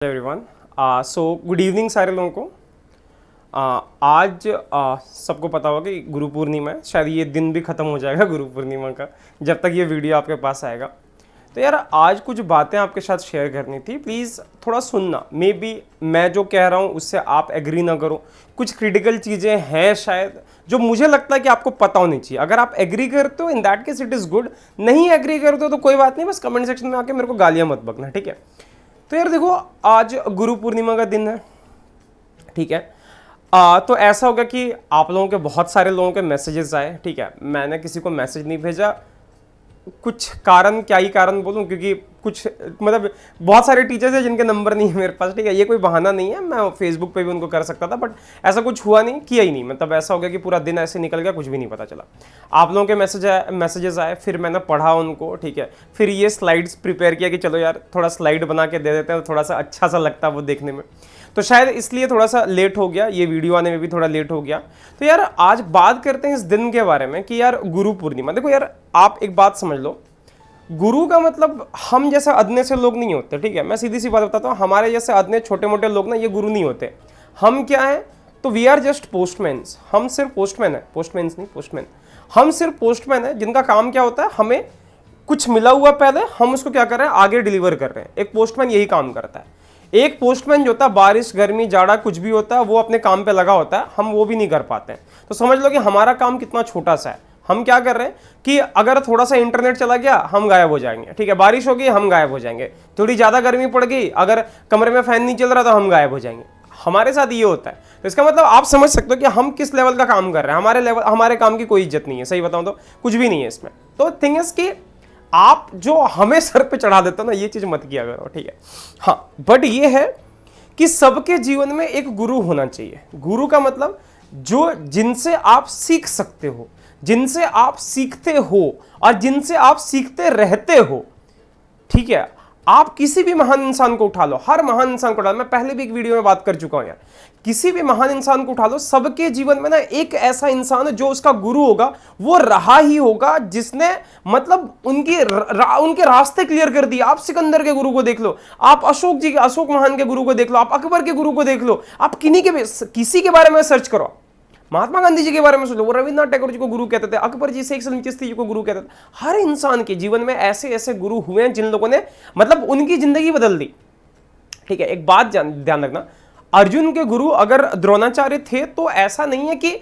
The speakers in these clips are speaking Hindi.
एवरीवन। सो गुड इवनिंग सारे लोगों को। आज सबको पता होगा कि गुरु पूर्णिमा है। शायद ये दिन भी ख़त्म हो जाएगा गुरु पूर्णिमा का जब तक ये वीडियो आपके पास आएगा। तो यार आज कुछ बातें आपके साथ शेयर करनी थी, प्लीज़ थोड़ा सुनना। मे बी मैं जो कह रहा हूँ उससे आप एग्री ना करो, कुछ क्रिटिकल चीज़ें हैं शायद जो मुझे लगता है कि आपको पता होनी चाहिए। अगर आप एग्री करते हो in that case it is good, नहीं एग्री करते हो तो कोई बात नहीं, बस कमेंट सेक्शन में आके मेरे को गालियाँ मत बकना, ठीक है। तो यार देखो, आज गुरु पूर्णिमा का दिन है, ठीक है। तो ऐसा होगा कि आप लोगों के बहुत सारे लोगों के मैसेजेस आए, ठीक है। मैंने किसी को मैसेज नहीं भेजा, कुछ कारण, क्या ही कारण बोलूं, क्योंकि कुछ मतलब बहुत सारे टीचर्स हैं जिनके नंबर नहीं है मेरे पास, ठीक है। ये कोई बहाना नहीं है, मैं फेसबुक पे भी उनको कर सकता था, बट ऐसा कुछ हुआ नहीं, किया ही नहीं। मतलब ऐसा हो गया कि पूरा दिन ऐसे निकल गया, कुछ भी नहीं पता चला। आप लोगों के मैसेजेस आए, फिर मैंने पढ़ा उनको, ठीक है। फिर ये स्लाइड्स प्रिपेयर किया कि चलो यार थोड़ा स्लाइड बना के दे देते हैं, थोड़ा सा अच्छा सा लगता है वो देखने में। तो शायद इसलिए थोड़ा सा लेट हो गया, ये वीडियो आने में भी थोड़ा लेट हो गया। तो यार आज बात करते हैं इस दिन के बारे में कि यार गुरु पूर्णिमा। देखो यार, आप एक बात समझ लो, गुरु का मतलब हम जैसे अदने से लोग नहीं होते, ठीक है। मैं सीधी सी बात बताता हूँ, हमारे जैसे अदने छोटे मोटे लोग ना, ये गुरु नहीं होते। हम क्या हैं, तो वी आर जस्ट पोस्टमैन्स। हम सिर्फ पोस्टमैन है, पोस्टमैन्स नहीं, पोस्टमैन। हम सिर्फ पोस्टमैन है जिनका काम क्या होता है, हमें कुछ मिला हुआ पहले, हम उसको क्या कर रहे हैं, आगे डिलीवर कर रहे हैं। एक पोस्टमैन यही काम करता है। एक पोस्टमैन जो होता है, बारिश गर्मी जाड़ा कुछ भी होता है, वो अपने काम पे लगा होता है, हम वो भी नहीं कर पाते हैं। तो समझ लो कि हमारा काम कितना छोटा सा है। हम क्या कर रहे हैं कि अगर थोड़ा सा इंटरनेट चला गया हम गायब हो जाएंगे, ठीक है। बारिश हो गई हम गायब हो जाएंगे, थोड़ी ज़्यादा गर्मी पड़ गई, अगर कमरे में फैन नहीं चल रहा तो हम गायब हो जाएंगे। हमारे साथ ये होता है। तो इसका मतलब आप समझ सकते हो कि हम किस लेवल का काम कर रहे हैं। हमारे काम की कोई इज्जत नहीं है, सही बताऊं तो कुछ भी नहीं है इसमें। तो थिंग इज कि आप जो हमें सर पे चढ़ा देते हो ना, ये चीज़ मत किया करो, ठीक है। हाँ, बट ये है कि सबके जीवन में एक गुरु होना चाहिए। गुरु का मतलब जो जिनसे आप सीख सकते हो, जिनसे आप सीखते हो और जिनसे आप सीखते रहते हो, ठीक है। आप किसी भी महान इंसान को उठा लो, हर महान इंसान को उठा लो, मैं पहले भी एक वीडियो में बात कर चुका हूं यार। किसी भी महान इंसान को उठा लो, सबके जीवन में ना एक ऐसा इंसान है जो उसका गुरु होगा, वो रहा ही होगा, जिसने मतलब उनके रास्ते क्लियर कर दिए। आप सिकंदर के गुरु को देख लो, आप अशोक महान के गुरु को देख लो, आप अकबर के गुरु को देख लो, आप किसी के बारे में सर्च करो। महात्मा गांधी जी के बारे में सोचो, वो रविन्द्रनाथ टैगोर जी को गुरु कहते थे, अकबर जी, शेख सलीम चिश्ती जी को गुरु कहते थे। हर इंसान के जीवन में ऐसे ऐसे गुरु हुए हैं जिन लोगों ने मतलब उनकी जिंदगी बदल दी, ठीक है। एक बात ध्यान रखना, अर्जुन के गुरु अगर द्रोणाचार्य थे तो ऐसा नहीं है कि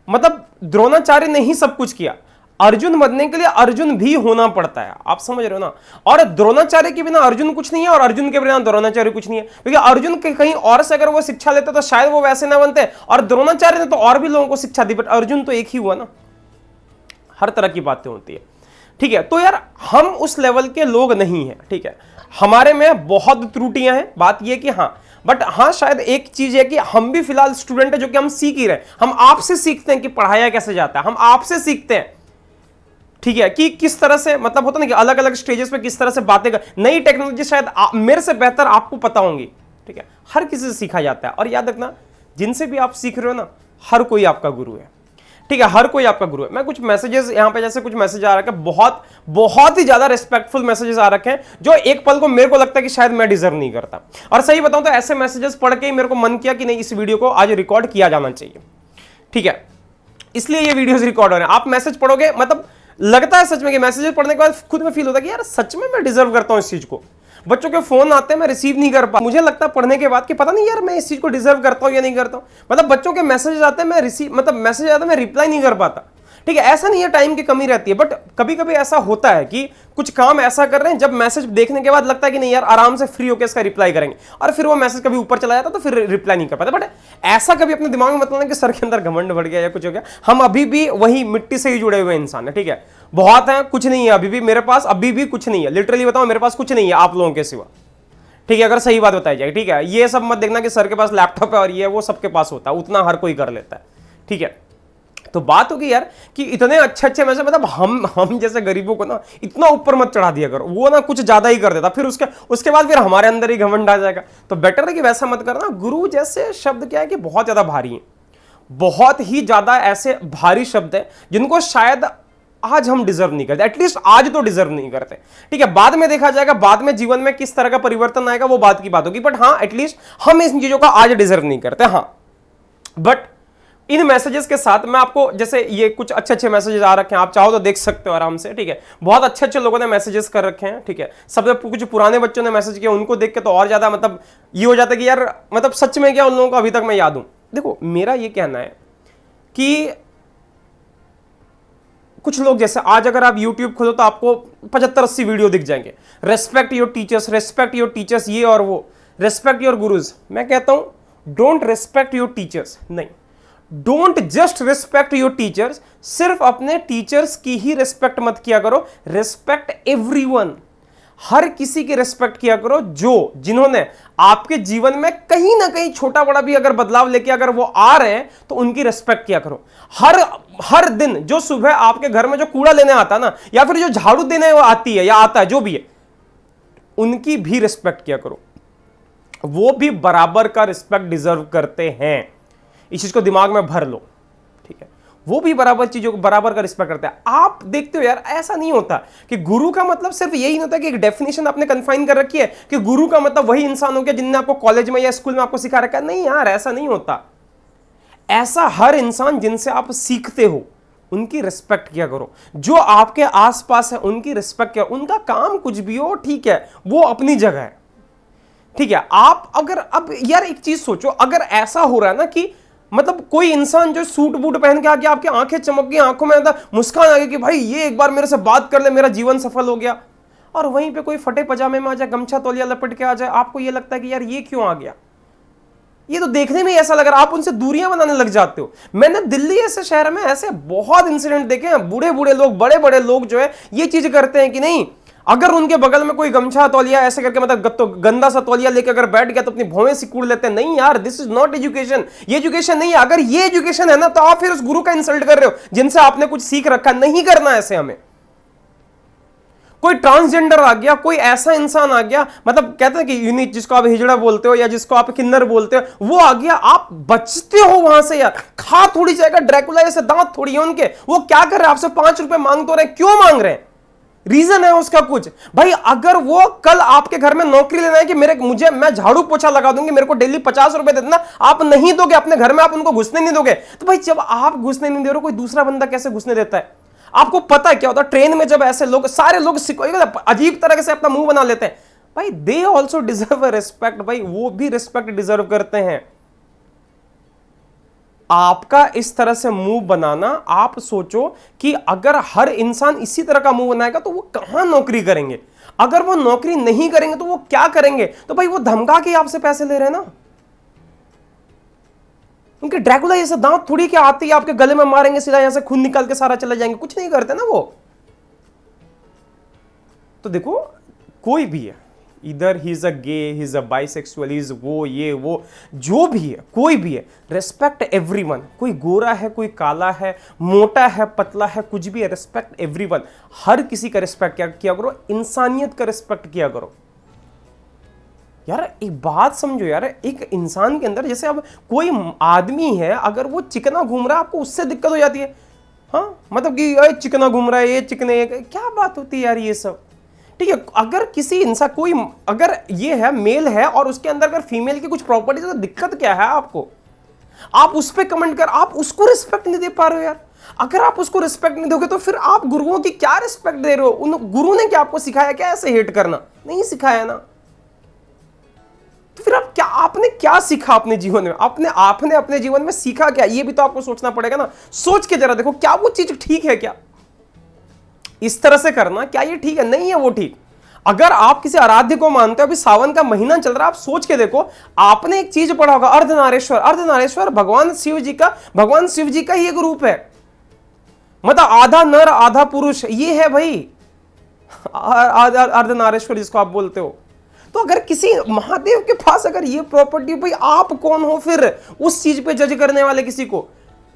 मतलब द्रोणाचार्य ने ही सब कुछ किया। अर्जुन बनने के लिए अर्जुन भी होना पड़ता है, आप समझ रहे हो ना। और द्रोणाचार्य के बिना अर्जुन कुछ नहीं है और अर्जुन के बिना द्रोणाचार्य कुछ नहीं है, क्योंकि अर्जुन के कहीं और से अगर वो शिक्षा लेते तो शायद वो वैसे ना बनते, और द्रोणाचार्य ने तो और भी लोगों को शिक्षा दी, बट अर्जुन तो एक ही हुआ ना। हर तरह की बातें होती है, ठीक है। तो यार हम उस लेवल के लोग नहीं है, ठीक है। हमारे में बहुत त्रुटियां हैं, बात यह कि हाँ, बट हाँ शायद एक चीज है कि हम भी फिलहाल स्टूडेंट है जो कि हम सीख ही रहे। हम आपसे सीखते हैं कि पढ़ाया कैसे जाता है, हम आपसे सीखते हैं, ठीक है, कि किस तरह से मतलब होता ना कि अलग अलग स्टेजेस पे किस तरह से बातें कर, नई टेक्नोलॉजी शायद मेरे से बेहतर आपको पता होंगी, ठीक है। हर किसी से सीखा जाता है, और याद रखना जिनसे भी आप सीख रहे हो ना, हर कोई आपका गुरु है, ठीक है। हर कोई आपका गुरु है। मैं कुछ मैसेजेस यहाँ पे, जैसे कुछ मैसेज आ रखे हैं, बहुत ही ज्यादा रिस्पेक्टफुल मैसेजेस आ रखे हैं, जो एक पल को मेरे को लगता है कि शायद मैं डिजर्व नहीं करता। और सही बताऊं तो ऐसे मैसेजेस पढ़ के ही मेरे को मन किया कि नहीं, इस वीडियो को आज रिकॉर्ड किया जाना चाहिए, ठीक है। इसलिए ये वीडियोस रिकॉर्ड हो रहे हैं। आप मैसेज पढ़ोगे, मतलब लगता है सच में कि मैसेजेस पढ़ने के बाद खुद में फील होता है कि यार सच में मैं डिजर्व करता हूं इस चीज को। बच्चों के फोन आते हैं, मैं रिसीव नहीं कर पा, मुझे लगता है पढ़ने के बाद कि पता नहीं यार मैं इस चीज को डिजर्व करता हूं या नहीं करता हूं। मतलब बच्चों के मैसेज आते हैं, मैसेज आता है, मैं रिप्लाई नहीं कर पाता, ठीक है। ऐसा नहीं है टाइम की कमी रहती है, बट कभी कभी ऐसा होता है कि कुछ काम ऐसा कर रहे हैं, जब मैसेज देखने के बाद लगता है कि नहीं यार आराम से फ्री होकर इसका रिप्लाई करेंगे, और फिर वो मैसेज कभी ऊपर चला जाता तो फिर रिप्लाई नहीं कर पाते। बट ऐसा कभी अपने दिमाग में मतलब कि सर के अंदर घमंड बढ़ गया या कुछ हो गया, हम अभी भी वही मिट्टी से ही जुड़े हुए इंसान है, ठीक है। बहुत है, कुछ नहीं है अभी भी मेरे पास, अभी भी कुछ नहीं है, लिटरली बताओ मेरे पास कुछ नहीं है आप लोगों के सिवा, ठीक है। अगर सही बात बताई जाए, ठीक है। ये सब मत देखना कि सर के पास लैपटॉप है और ये वो सबके पास होता है, उतना हर कोई कर लेता है, ठीक है। तो बात होगी यार कि इतने अच्छे मैसेज, मतलब हम जैसे गरीबों को ना इतना ऊपर मत चढ़ा दिया करो, वो ना कुछ ज्यादा ही कर देता, फिर उसके बाद फिर हमारे अंदर ही घमंड आ जाएगा। तो बेटर है कि वैसा मत करना। गुरु जैसे शब्द क्या है कि बहुत ज्यादा भारी है, बहुत ही ज्यादा ऐसे भारी शब्द है जिनको शायद आज हम डिजर्व नहीं करते, एटलीस्ट आज तो डिजर्व नहीं करते। ठीक है, बाद में देखा जाएगा, बाद में जीवन में किस तरह का परिवर्तन आएगा वो बात की बात होगी, बट हाँ एटलीस्ट हम इन चीजों का आज डिजर्व नहीं करते। हाँ, बट इन मैसेजेस के साथ मैं आपको, जैसे ये कुछ अच्छे अच्छे मैसेजेस आ रखे हैं, आप चाहो तो देख सकते हो आराम से। ठीक है, बहुत अच्छे अच्छे लोगों ने मैसेजेस कर रखे हैं। ठीक है, सबसे कुछ पुराने बच्चों ने मैसेज किया, उनको देख के तो और ज्यादा मतलब ये हो जाता है कि यार मतलब सच में क्या उन लोगों को अभी तक मैं याद हूं। देखो मेरा ये कहना है कि कुछ लोग, जैसे आज अगर आप YouTube खोलो तो आपको 75-80 वीडियो दिख जाएंगे, respect your teachers, respect your teachers, ये और वो, रेस्पेक्ट योर गुरुज। मैं कहता हूं डोंट रेस्पेक्ट योर टीचर्स, नहीं, don't just respect your teachers, सिर्फ अपने टीचर्स की ही रिस्पेक्ट मत किया करो, रिस्पेक्ट एवरीवन, हर किसी की रिस्पेक्ट किया करो जिन्होंने आपके जीवन में कहीं ना कहीं छोटा बड़ा भी अगर बदलाव लेके अगर वो आ रहे हैं तो उनकी रिस्पेक्ट किया करो। हर दिन जो सुबह आपके घर में जो कूड़ा लेने आता ना, या फिर जो झाड़ू देने आती है या आता है, जो भी है, उनकी भी रिस्पेक्ट किया करो, वो भी बराबर का रिस्पेक्ट डिजर्व करते हैं। इस चीज को दिमाग में भर लो। ठीक है, वो भी बराबर चीजों को बराबर का रिस्पेक्ट करते हैं। आप देखते हो यार, ऐसा नहीं होता कि गुरु का मतलब सिर्फ यही नहीं होता कि एक डेफिनेशन आपने कंफाइन कर रखी है कि गुरु का मतलब वही इंसान हो गया जिनने आपको कॉलेज में या स्कूल में आपको सिखा रखा है। नहीं यार, ऐसा नहीं होता। ऐसा हर इंसान जिनसे आप सीखते हो उनकी रिस्पेक्ट किया करो, जो आपके आसपास है उनकी रिस्पेक्ट किया। उनका काम कुछ भी हो, ठीक है, वो अपनी जगह है। ठीक है, आप अगर अब यार एक चीज सोचो, अगर ऐसा हो रहा है ना कि मतलब कोई इंसान जो सूट बूट पहन के आके आपकी आंखें चमक गई, आंखों में मुस्कान आ गई कि भाई ये एक बार मेरे से बात कर ले, मेरा जीवन सफल हो गया, और वहीं पे कोई फटे पजामे में आ जाए, गमछा तौलिया लपेट के आ जाए, आपको ये लगता है कि यार ये क्यों आ गया, ये तो देखने में ऐसा लग रहा है, आप उनसे दूरियां बनाने लग जाते हो। मैंने दिल्ली ऐसे शहर में ऐसे बहुत इंसिडेंट देखे हैं, बूढ़े बूढ़े लोग, बड़े बड़े लोग जो है ये चीज करते हैं कि नहीं, अगर उनके बगल में कोई गमछा तौलिया ऐसे करके मतलब तो गंदा सा तौलिया लेके अगर बैठ गया तो अपनी भौवें सिकुड़ लेते हैं। नहीं यार, दिस इज नॉट एजुकेशन, ये एजुकेशन नहीं है। अगर ये एजुकेशन है ना तो आप फिर उस गुरु का इंसल्ट कर रहे हो जिनसे आपने कुछ सीख रखा। नहीं करना ऐसे हमें। कोई ट्रांसजेंडर आ गया, कोई ऐसा इंसान आ गया, मतलब कहते हैं कि यूनिक, जिसको आप हिजड़ा बोलते हो या जिसको आप किन्नर बोलते हो, वो आ गया, आप बचते हो वहां से यार। खा थोड़ी जाएगा, ड्रैकुला जैसे दांत थोड़ी है उनके, वो क्या कर रहे हैं, आपसे 5 रुपए मांग तो रहे, क्यों मांग रहे हैं, रीजन है उसका कुछ। भाई अगर वो कल आपके घर में नौकरी लेना है कि मैं झाड़ू पोछा लगा दूंगी, मेरे को डेली 50 रुपए दे देना, आप नहीं दोगे, अपने घर में आप उनको घुसने नहीं दोगे, तो भाई जब आप घुसने नहीं दे रहे हो, कोई दूसरा बंदा कैसे घुसने देता है? आपको पता है क्या होता है ट्रेन में, जब ऐसे लोग, सारे लोग अजीब तरह से अपना मुंह बना लेते हैं, भाई दे ऑल्सो डिजर्व रिस्पेक्ट, भाई वो भी रिस्पेक्ट डिजर्व करते हैं। आपका इस तरह से मुंह बनाना, आप सोचो कि अगर हर इंसान इसी तरह का मुंह बनाएगा तो वो कहां नौकरी करेंगे? अगर वो नौकरी नहीं करेंगे तो वो क्या करेंगे? तो भाई वो धमका के आपसे पैसे ले रहे हैं ना। उनके ड्रैकुला जैसे दांत थोड़ी के आते ही आपके गले में मारेंगे, सीधा यहां से खून निकाल के सारा चले जाएंगे, कुछ नहीं करते ना वो। तो देखो, कोई भी है, इधर he is a gay, he is a bisexual, is वो, ये वो, जो भी है, कोई भी है, रिस्पेक्ट एवरीवन। कोई गोरा है, कोई काला है, मोटा है, पतला है, कुछ भी है, रिस्पेक्ट एवरीवन। हर किसी का रिस्पेक्ट किया करो, इंसानियत का रिस्पेक्ट किया करो। यार एक बात समझो यार, एक इंसान के अंदर, जैसे अब कोई आदमी है, अगर वो चिकना घूम रहा है, आपको उससे दिक्कत हो जाती है। हाँ, मतलब कि चिकना घूम रहा है, ये चिकने, क्या बात होती है यार ये सब? ठीक है, अगर किसी इंसान, कोई अगर ये है, मेल है, और उसके अंदर अगर फीमेल की कुछ प्रॉपर्टीज है, तो दिक्कत क्या है आपको? आप उस पर कमेंट कर, आप उसको रिस्पेक्ट नहीं दे पा रहे हो यार। अगर आप उसको रिस्पेक्ट नहीं दोगे तो फिर आप गुरुओं की क्या रिस्पेक्ट दे रहे हो? उन गुरु ने क्या आपको सिखाया क्या ऐसे हेट करना? नहीं सिखाया ना। तो फिर आप क्या, आपने क्या सीखा अपने जीवन में? आपने अपने जीवन में सीखा क्या? ये भी तो आपको सोचना पड़ेगा ना। सोच के जरा देखो, क्या वो चीज ठीक है? क्या इस तरह से करना, क्या ये ठीक है? नहीं है वो ठीक। अगर आप किसी आराध्य को मानते हो, अभी सावन का महीना चल रहा है, आप सोच के देखो, आपने एक चीज पढ़ा होगा, अर्धनारेश्वर। अर्धनारेश्वर भगवान शिव जी का ही एक रूप है, मतलब आधा नर आधा पुरुष, ये है भाई अर्धनारेश्वर जिसको आप बोलते हो। तो अगर किसी महादेव के पास अगर ये प्रॉपर्टी, भाई आप कौन हो फिर उस चीज पे जज करने वाले किसी को?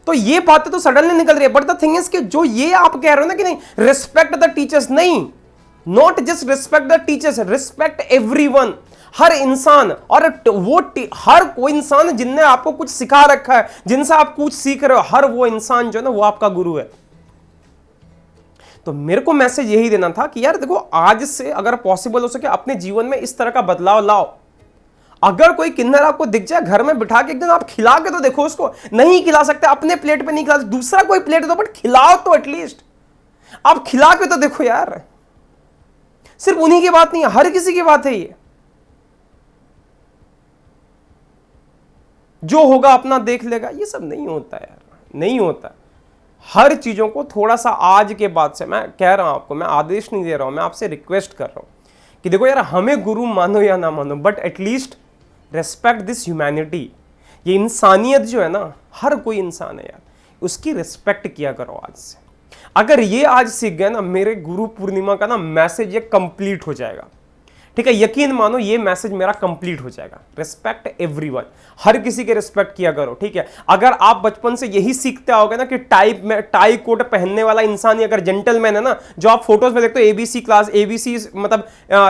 तो ये बातें तो सडनली निकल रही है, बट द थिंग इज कि जो ये आप कह रहे हो ना कि नहीं रिस्पेक्ट द टीचर्स, नहीं, not just respect the teachers, respect everyone, हर इंसान। और वो हर कोई इंसान जिनने आपको कुछ सिखा रखा है, जिनसे आप कुछ सीख रहे हो, हर वो इंसान जो है ना, वो आपका गुरु है। तो मेरे को मैसेज यही देना था कि यार देखो, आज से अगर पॉसिबल हो सके अपने जीवन में इस तरह का बदलाव लाओ। अगर कोई किन्नर आपको दिख जाए घर में बिठा के, एक दिन आप खिला के तो देखो उसको। नहीं खिला सकते, अपने प्लेट पे नहीं खिला सकते, दूसरा कोई प्लेट दो, बट खिलाओ तो एटलीस्ट। आप खिला के तो देखो यार। सिर्फ उन्हीं की बात नहीं है, हर किसी की बात है ये। जो होगा अपना देख लेगा, ये सब नहीं होता यार, नहीं होता। हर चीजों को थोड़ा सा आज के बाद से, मैं कह रहा हूं आपको, मैं आदेश नहीं दे रहा हूं, मैं आपसे रिक्वेस्ट कर रहा हूं कि देखो यार, हमें गुरु मानो या ना मानो, but at least respect this humanity. ये इंसानियत जो है ना, हर कोई इंसान है यार, उसकी रिस्पेक्ट किया करो आज से। अगर ये आज सीख गए ना, मेरे गुरु पूर्णिमा का ना मैसेज ये कंप्लीट हो जाएगा। ठीक है, यकीन मानो ये मैसेज मेरा कंप्लीट हो जाएगा। रिस्पेक्ट एवरीवन, हर किसी के रिस्पेक्ट किया करो। ठीक है, अगर आप बचपन से यही सीखते आओगे ना कि टाई कोट पहनने वाला इंसान ही अगर जेंटलमैन है ना, जो आप फोटोज में देखते हो एबीसी क्लास, एबीसी मतलब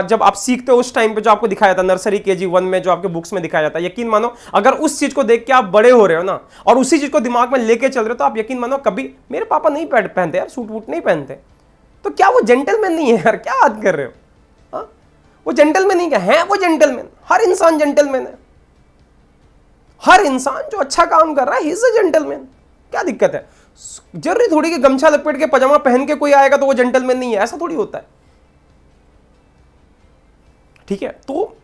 जब आप सीखते हो उस टाइम पे जो आपको दिखाया जाता है नर्सरी केजी 1 में, जो आपके बुक्स में दिखाया जाता है, यकीन मानो अगर उस चीज को देख के आप बड़े हो रहे हो ना और उसी चीज को दिमाग में लेके चल रहे हो, तो आप यकीन मानो कभी, मेरे पापा नहीं पहनते यार, सूट वूट नहीं पहनते, तो क्या वो जेंटलमैन नहीं है यार? क्या बात कर रहे हो? वो जेंटलमैन नहीं क्या है? वो जेंटलमैन, हर इंसान जेंटलमैन है। हर इंसान जो अच्छा काम कर रहा है, ही इज अ जेंटलमैन। क्या दिक्कत है? जरूरी थोड़ी कि गमछा लपेट के पजामा पहन के कोई आएगा तो वो जेंटलमैन नहीं है, ऐसा थोड़ी होता है। ठीक है, तो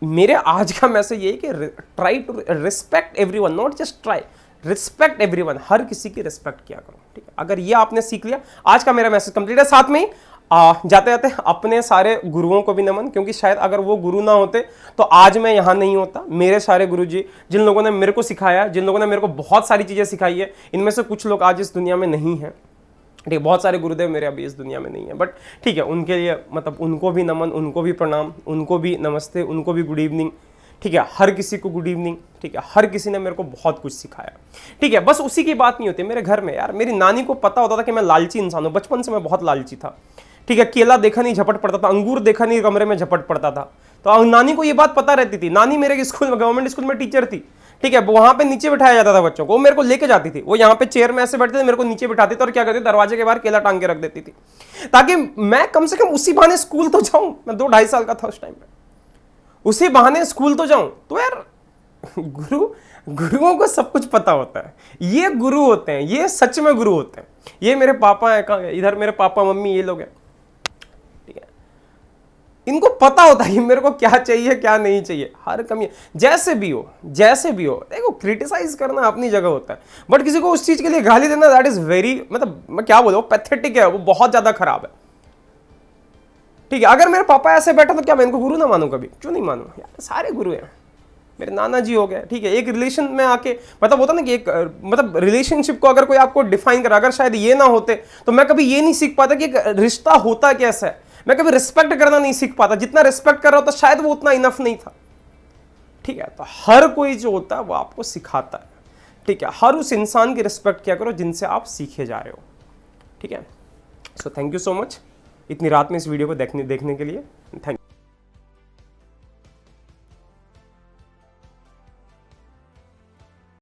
मेरे आज का मैसेज ये है कि try to respect everyone, not just try, respect everyone. हर किसी की रिस्पेक्ट किया करो। ठीक है, अगर ये आपने सीख लिया, आज का मेरा मैसेज कंप्लीट है। साथ में ही जाते जाते अपने सारे गुरुओं को भी नमन, क्योंकि शायद अगर वो गुरु ना होते तो आज मैं यहां नहीं होता। मेरे सारे गुरुजी, जिन लोगों ने मेरे को सिखाया, जिन लोगों ने मेरे को बहुत सारी चीजें सिखाई है, इनमें से कुछ लोग आज इस दुनिया में नहीं है। ठीक है, बहुत सारे गुरुदेव मेरे अभी इस दुनिया में नहीं है, बट ठीक है, उनके लिए मतलब उनको भी नमन, उनको भी प्रणाम, उनको भी नमस्ते, उनको भी गुड इवनिंग। ठीक है, हर किसी को गुड इवनिंग। ठीक है, हर किसी ने मेरे को बहुत कुछ सिखाया। ठीक है, बस उसी की बात नहीं होती। मेरे घर में यार, मेरी नानी को पता होता था कि मैं लालची इंसान हूं, बचपन से मैं बहुत लालची था। ठीक है, केला देखा नहीं झपट पड़ता था, अंगूर देखा नहीं कमरे में झपट पड़ता था। तो नानी को ये बात पता रहती थी। नानी मेरे स्कूल में, गवर्नमेंट स्कूल में टीचर थी। ठीक है, वहां पे नीचे बिठाया जाता था बच्चों को, वो मेरे को लेके जाती थी। वो यहाँ पे चेयर में ऐसे बैठते थे, मेरे को नीचे बिठाती थी और क्या करती, दरवाजे के बाहर केला टांग के रख देती थी, ताकि मैं कम से कम उसी बहाने स्कूल तो जाऊं। मैं 2-2.5 साल का था उस टाइम पे, उसी बहाने स्कूल तो जाऊं। तो यार गुरुओं को सब कुछ पता होता है। ये गुरु होते हैं, ये सच में गुरु होते हैं। ये मेरे पापा है, इधर मेरे पापा मम्मी, ये लोग हैं। ठीक है, इनको पता होता है कि मेरे को क्या चाहिए क्या नहीं चाहिए, हर कमी जैसे भी हो, जैसे भी हो। देखो, क्रिटिसाइज करना अपनी जगह होता है, बट किसी को उस चीज के लिए गाली देना, दैट इज वेरी, मतलब मैं क्या बोलूं, पैथेटिक है, वो बहुत ज्यादा खराब है। ठीक है, अगर मेरे पापा ऐसे बैठा तो क्या मैं इनको गुरु ना मानूं? कभी क्यों नहीं मानूं यार? सारे गुरु हैं। मेरे नाना जी हो गए। ठीक है, एक रिलेशन में आके, मतलब होता ना कि एक मतलब रिलेशनशिप को अगर कोई आपको डिफाइन करा, अगर शायद ये ना होते तो मैं कभी ये नहीं सीख पाता कि एक रिश्ता होता कैसा है। मैं कभी रिस्पेक्ट करना नहीं सीख पाता। जितना रिस्पेक्ट कर रहा होता शायद वो उतना इनफ नहीं था। ठीक है, तो हर कोई जो होता है वो आपको सिखाता है। ठीक है, हर उस इंसान की रिस्पेक्ट किया करो जिनसे आप सीखे जा रहे हो। ठीक है, so thank you so much इतनी रात में इस वीडियो को देखने के लिए। Thank you.